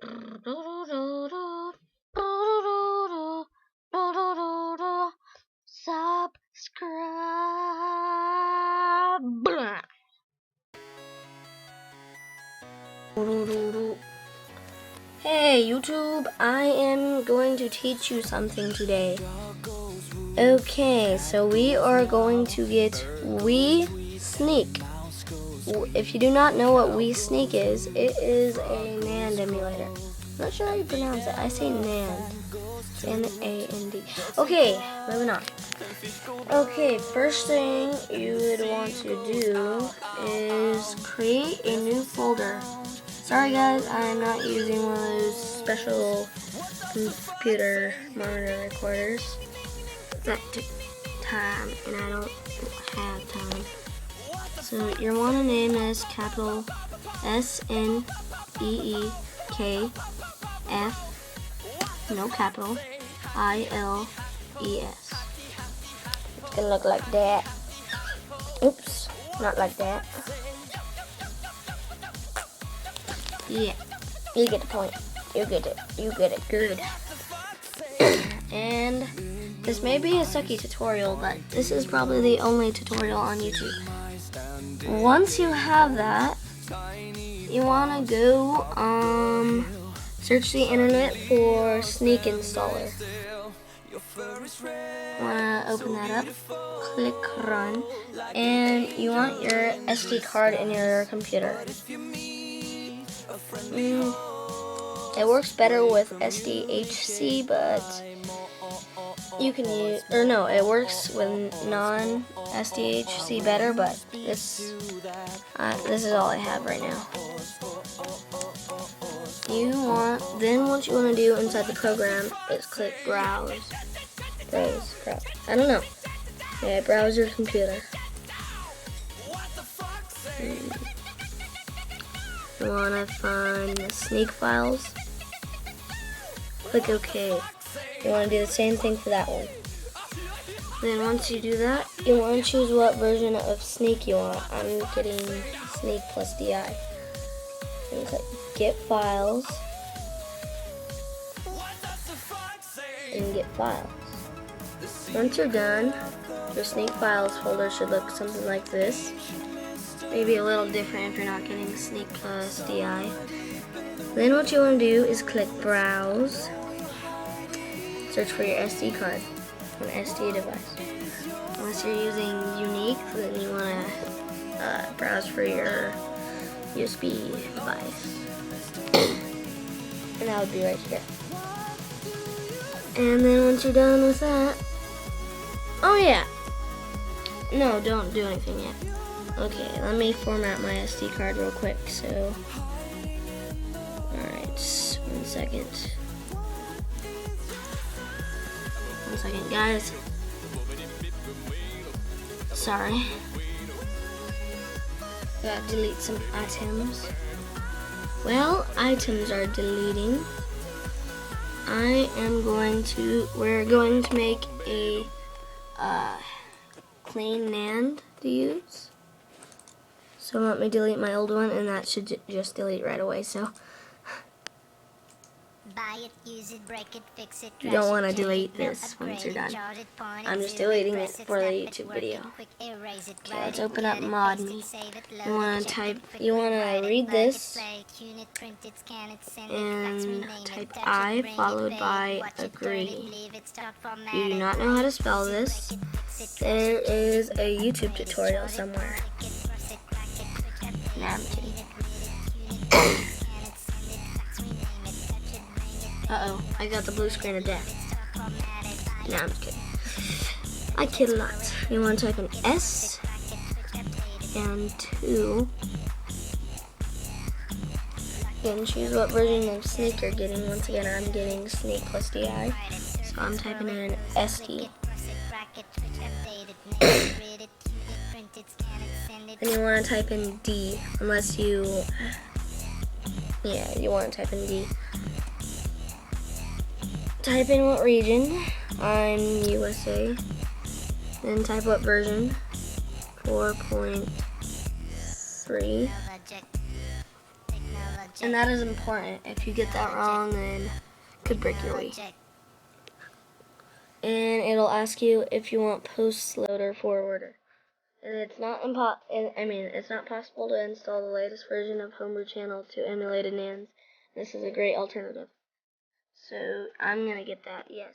Subscribe. Hey YouTube, I am going to teach you something today. Okay, so we are going to get We Sneak. If you do not know what We Sneak is, it is a NAND emulator. I'm not sure how you pronounce it. I say NAND. It's N-A-N-D. Okay, moving on. Okay, first thing you would want to do is create a new folder. Sorry guys, I'm not using one of those special computer monitor recorders. That took time and I don't have time. So you want to name this capital S-N-E-E-K-F, no capital, I-L-E-S. It's gonna look like that. Oops, not like that. Yeah, you get the point. You get it. You get it. Good. And this may be a sucky tutorial, but this is probably the only tutorial on YouTube. Once you have that, you want to go search the internet for Sneak installer. Want to open that up, click run, and you want your SD card in your computer. It works better with SDHC, but you can use, or no, it works with non-SDHC better, but this is all I have right now. Then what you want to do inside the program is click browse. I don't know. Yeah, browse your computer. You want to find the Sneak files. Click OK. You want to do the same thing for that one. Then once you do that, you want to choose what version of Sneak you want. I'm getting sneek+di. And click Get Files. And Get Files. Once you're done, your Sneak Files folder should look something like this. Maybe a little different if you're not getting sneek+di. Then what you want to do is click Browse. Search for your SD card, an SD device. Unless you're using Unique, then you want to browse for your USB device. And that would be right here. And then once you're done with that, oh yeah, no, don't do anything yet. Okay, let me format my SD card real quick, so, alright, 1 second. 1 second, guys. Sorry. Gotta delete some items. Well, items are deleting. We're going to make a clean NAND to use. So let me delete my old one, and that should just delete right away. So buy it, use it, break it, fix it, you don't want to delete this once you're done. I'm just deleting it for the YouTube video. Okay, let's open up ModMe. You want to read this and type I followed by agree. If you do not know how to spell this, there is a YouTube tutorial somewhere. Nah, I'm kidding. Uh-oh, I got the blue screen of death. Nah, I'm kidding. I kid a lot. You want to type an S and 2. And choose what version of Sneak you're getting. Once again, I'm getting sneek+di. So I'm typing in an SD. Then you want to type in D, unless you want to type in D. Type in what region. I'm USA. Then type what version. 4.3. And that is important. If you get that wrong, then it could break your Wii. And it'll ask you if you want post loader forwarder. And it's not it's not possible to install the latest version of Homebrew Channel to emulated NANds. This is a great alternative. So I'm gonna get that, yes.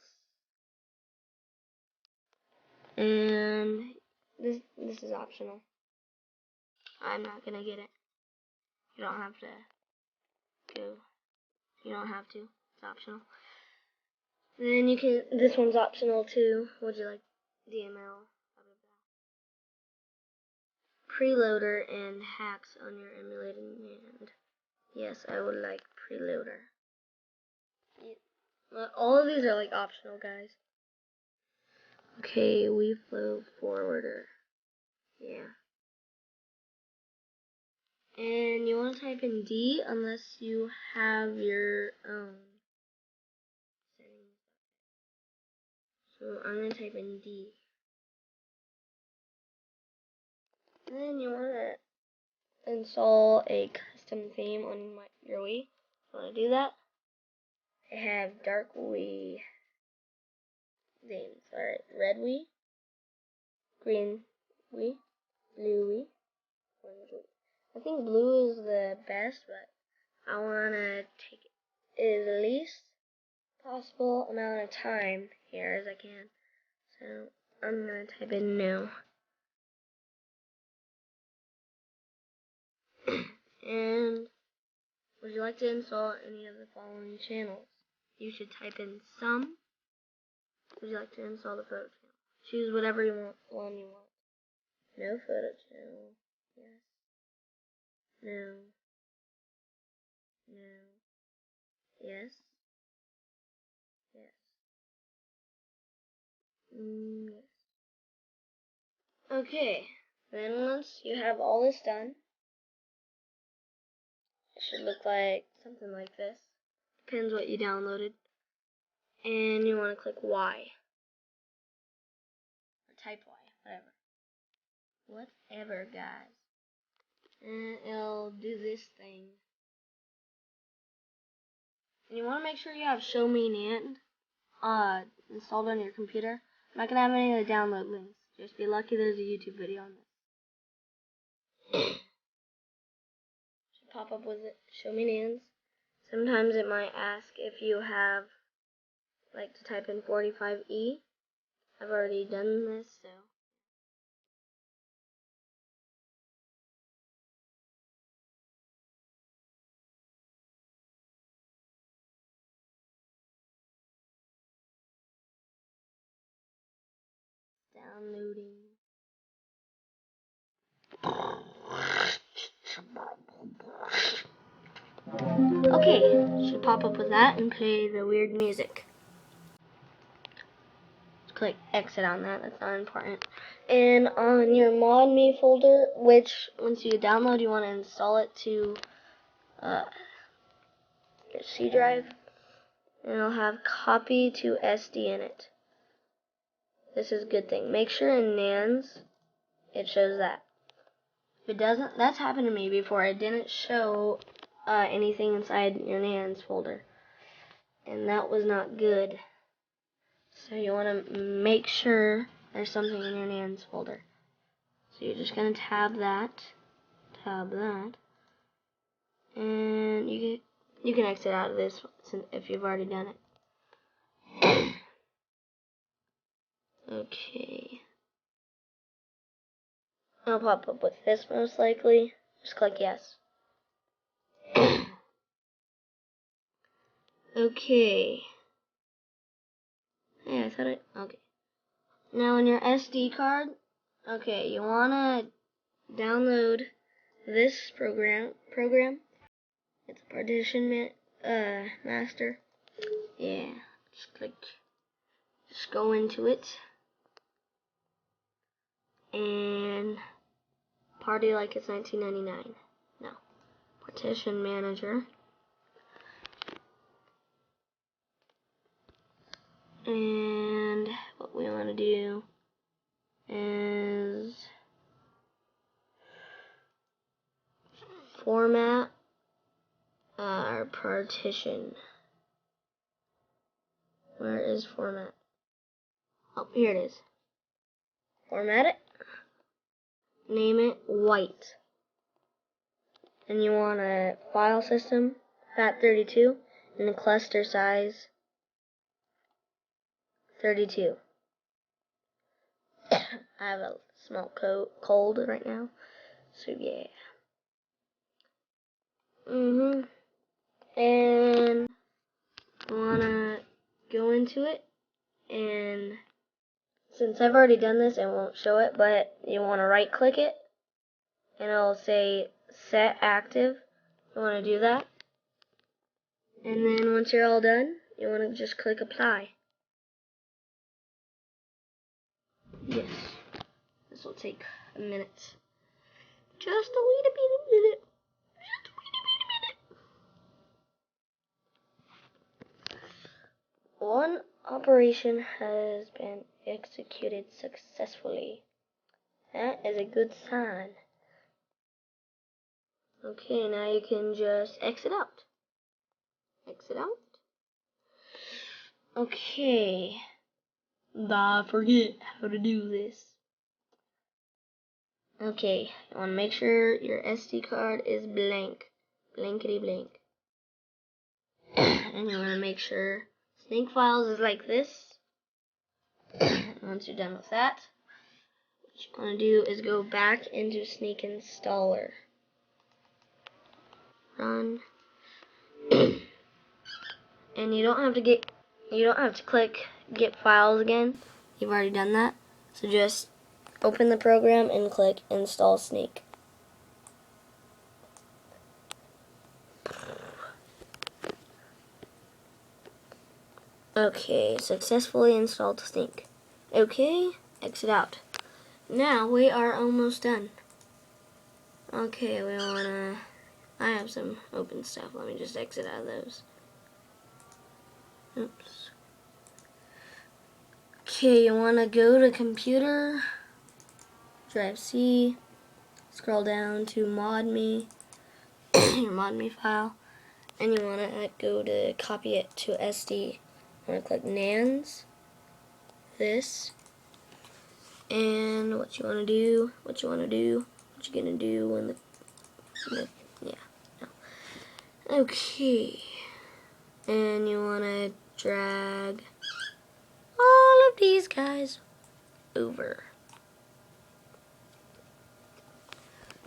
And this is optional. I'm not gonna get it. You don't have to go. You don't have to. It's optional. Then you can. This one's optional too. Would you like DML? Preloader and hacks on your emulated NAND. Yes, I would like preloader. All of these are like optional, guys. Okay, WeFlow forwarder. Yeah. And you want to type in D unless you have your own settings. So I'm going to type in D. And then you want to install a custom theme on your Wii. You want to do that? I have dark Wii themes. Alright, red Wii, green Wii, blue Wii, orange Wii. I think blue is the best, but I want to take as least possible amount of time here as I can. So I'm going to type in no. And would you like to install any of the following channels? You should type in some. Would you like to install the photo channel? Choose whatever one you want. No photo channel. Yes. No. No. Yes. Yes. Yes. Okay. Then once you have all this done, it should look like something like this. Depends what you downloaded. And you want to click Y. Or type Y. Whatever, guys. And it'll do this thing. And you want to make sure you have Show Me NAND installed on your computer. I'm not going to have any of the download links. Just be lucky there's a YouTube video on this. Should pop up with it. Show Me NANDs. Sometimes it might ask if you have, like, to type in 45E. I've already done this, so. Downloading. Okay, should pop up with that and play the weird music. Click exit on that, that's not important. And on your mod me folder, which once you download you want to install it to your C drive, and it'll have copy to SD in it. This is a good thing. Make sure in NANds it shows that. If it doesn't, that's happened to me before. It didn't show anything inside your NANds folder, and that was not good. So you want to make sure there's something in your NANds folder. So you're just going to tab that, and you can exit out of this if you've already done it. Okay. I'll pop up with this most likely. Just click yes. Okay. Yeah, okay. Now on your SD card, okay, you wanna download this program. It's a partition master. Yeah, just go into it, and party like it's 1999. No, partition manager. And what we want to do is format partition. Where is format? Oh, here it is. Format it. Name it white. And you want a file system, FAT32, and a cluster size 32. I have a small cold right now, so yeah. And I wanna go into it, and since I've already done this, I won't show it, but you wanna right click it, and it'll say set active. You wanna do that, and then once you're all done, you wanna just click apply. Yes, this will take a minute. Just a wee minute. Just a wee minute. One operation has been executed successfully. That is a good sign. Okay, now you can just exit out. Exit out. Okay. I forget how to do this. Okay, you want to make sure your SD card is blank. Blankety blank. And you want to make sure Sneak Files is like this. Once you're done with that, what you want to do is go back into Sneak Installer. Run. And you don't have to click get files again. You've already done that. So just open the program and click install Sneak. Okay, successfully installed Sneak. Okay, exit out. Now we are almost done. Okay, I have some open stuff. Let me just exit out of those. Oops. Okay, you wanna go to computer, drive C, scroll down to ModMe, your ModMe file, and you wanna go to copy it to SD. I'm gonna click NANS, this, and what you're gonna do when okay, and you wanna drag all of these guys over.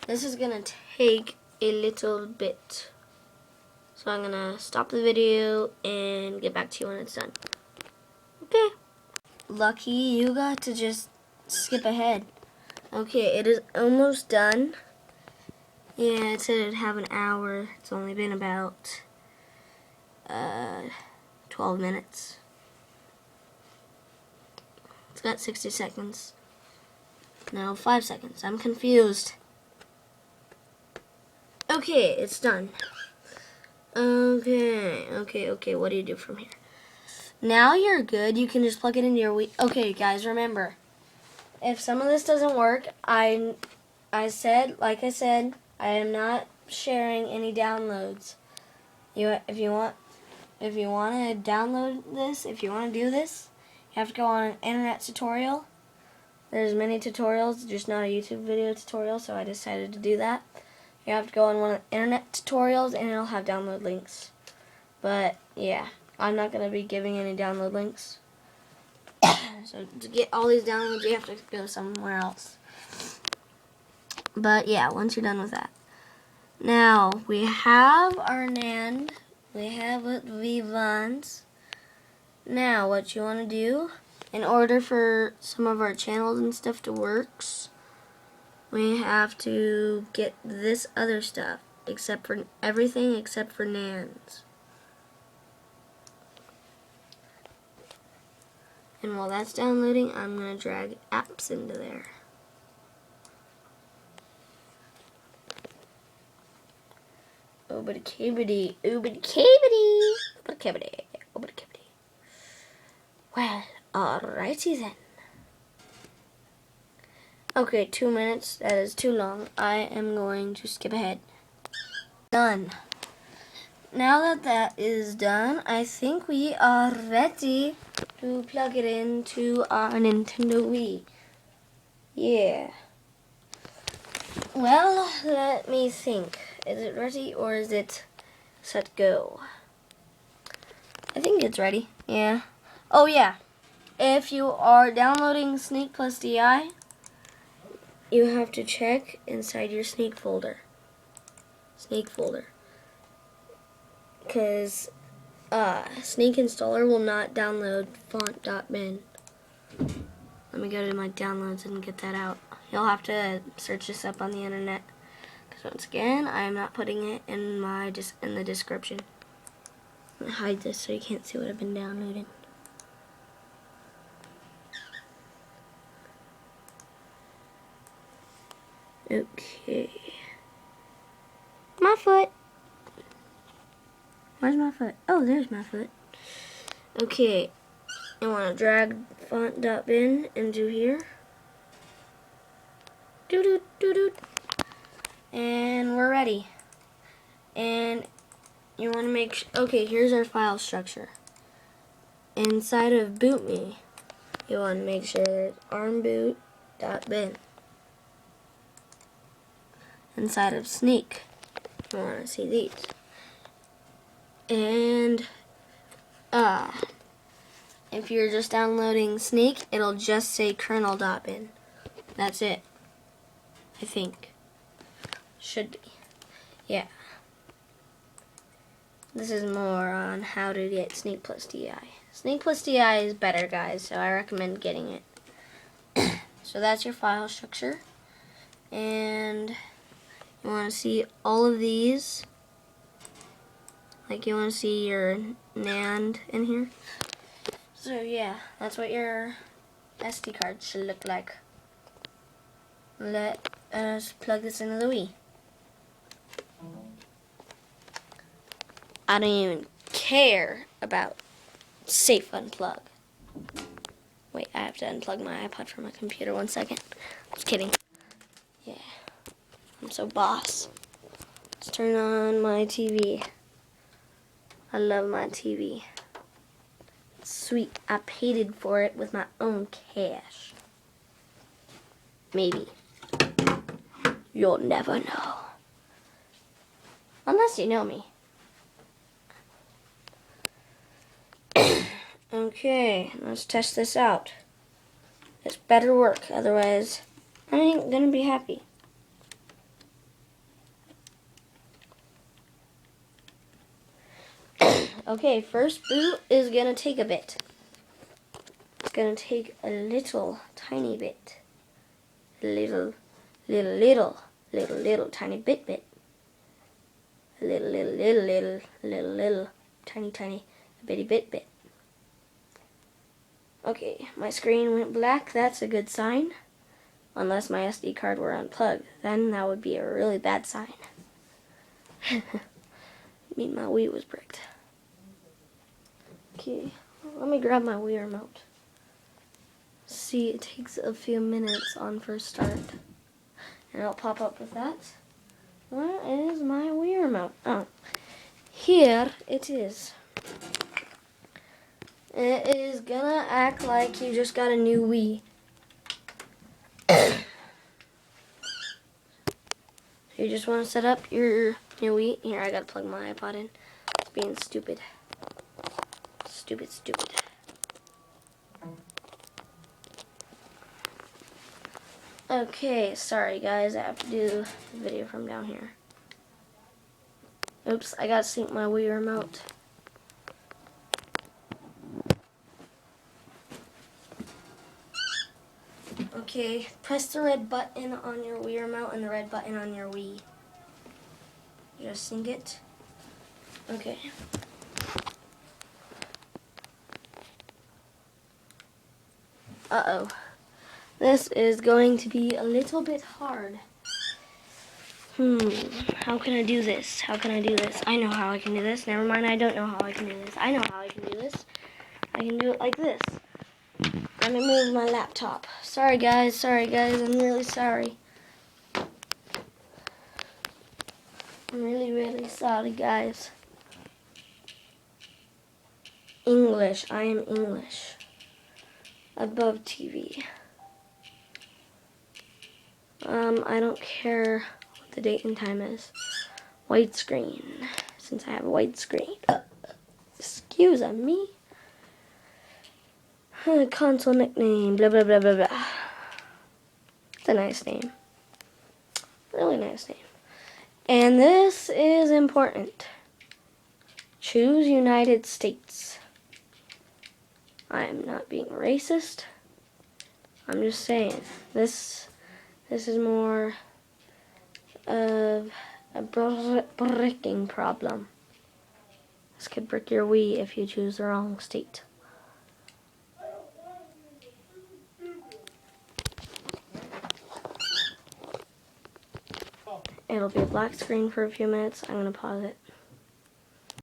This is gonna take a little bit, so I'm gonna stop the video and get back to you when it's done. Okay. Lucky you got to just skip ahead. Okay, it is almost done. Yeah, it said it'd have an hour. It's only been about 12 minutes. It's got 60 seconds. No, 5 seconds. I'm confused. Okay, it's done. Okay, what do you do from here? Now you're good. You can just plug it into your Wii. Okay, guys, remember, if some of this doesn't work, like I said, I am not sharing any downloads. If you want to download this, if you want to do this, you have to go on an internet tutorial. There's many tutorials, just not a YouTube video tutorial, so I decided to do that. You have to go on one of the internet tutorials, and it'll have download links. But yeah, I'm not going to be giving any download links. So to get all these downloads, you have to go somewhere else. But yeah, once you're done with that. Now, we have our NAND. We have what we want. Now, what you want to do, in order for some of our channels and stuff to work, we have to get this other stuff, everything except for NANDs. And while that's downloading, I'm going to drag apps into there. Oobity-kibbity, oobity-kibbity, oobity-kibbity, oobity-kibbity. Well, alrighty then. Okay, 2 minutes. That is too long. I am going to skip ahead. Done. now that that is done, I think we are ready to plug it into our Nintendo Wii. Yeah. Well, let me think. Is it ready or is it set go? I think it's ready. Yeah. Oh yeah. If you are downloading sneek+di, you have to check inside your Sneak folder. Because Sneak installer will not download font.bin. Let me go to my downloads and get that out. You'll have to search this up on the internet. Because once again, I am not putting it in the description. I'm gonna hide this so you can't see what I've been downloading. Okay. My foot. Where's my foot? Oh, there's my foot. Okay. I want to drag font.bin into here. Doo-doo, doo-doo. And we're ready. And you want to make okay, here's our file structure. Inside of boot me, you want to make sure there's armboot.bin. Inside of Sneak, you want to see these. And if you're just downloading Sneak, it'll just say kernel.bin. That's it. I think. Should be. Yeah. This is more on how to get sneek+di. Sneek+di is better, guys, so I recommend getting it. So that's your file structure. And you want to see all of these. Like you want to see your NAND in here. So yeah, that's what your SD card should look like. Let us plug this into the Wii. I don't even care about safe unplug. Wait, I have to unplug my iPod from my computer. 1 second. Just kidding. Yeah, I'm so boss. Let's turn on my TV. I love my TV. It's sweet. I paid for it with my own cash. Maybe. You'll never know. Unless you know me. Okay, let's test this out. This better work, otherwise I ain't gonna be happy. Okay, first boot is gonna take a bit. It's gonna take a little tiny bit. Little tiny bit. Little tiny bitty bit. Okay, my screen went black. That's a good sign. Unless my SD card were unplugged. Then that would be a really bad sign. I mean, my Wii was bricked. Okay, let me grab my Wii remote. See, it takes a few minutes on first start. And I'll pop up with that. Where is my Wii remote? Oh, here it is. It is gonna act like you just got a new Wii. You just want to set up your new Wii. Here, I gotta plug my iPod in. It's being stupid. Stupid. Okay, sorry guys, I have to do the video from down here. Oops, I gotta sync my Wii remote. Okay, press the red button on your Wii remote and the red button on your Wii. Just sync it. Okay. Uh-oh. This is going to be a little bit hard. How can I do this? I know how I can do this. Never mind, I don't know how I can do this. I know how I can do this. I can do it like this. Let me move my laptop. Sorry guys, I'm really sorry. I'm really sorry, guys. English. I am English. Above TV. I don't care what the date and time is. White screen. Since I have a white screen. Excuse me. Console nickname. Blah blah blah blah blah. It's a nice name. Really nice name. And this is important. Choose United States. I am not being racist. I'm just saying. This is more of a bricking problem. This could brick your Wii if you choose the wrong state. It'll be a black screen for a few minutes. I'm going to pause it.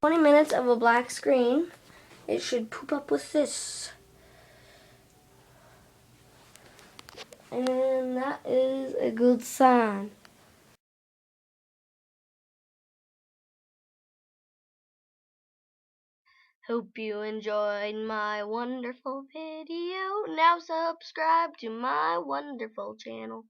20 minutes of a black screen. It should poop up with this. And that is a good sign. Hope you enjoyed my wonderful video. Now subscribe to my wonderful channel.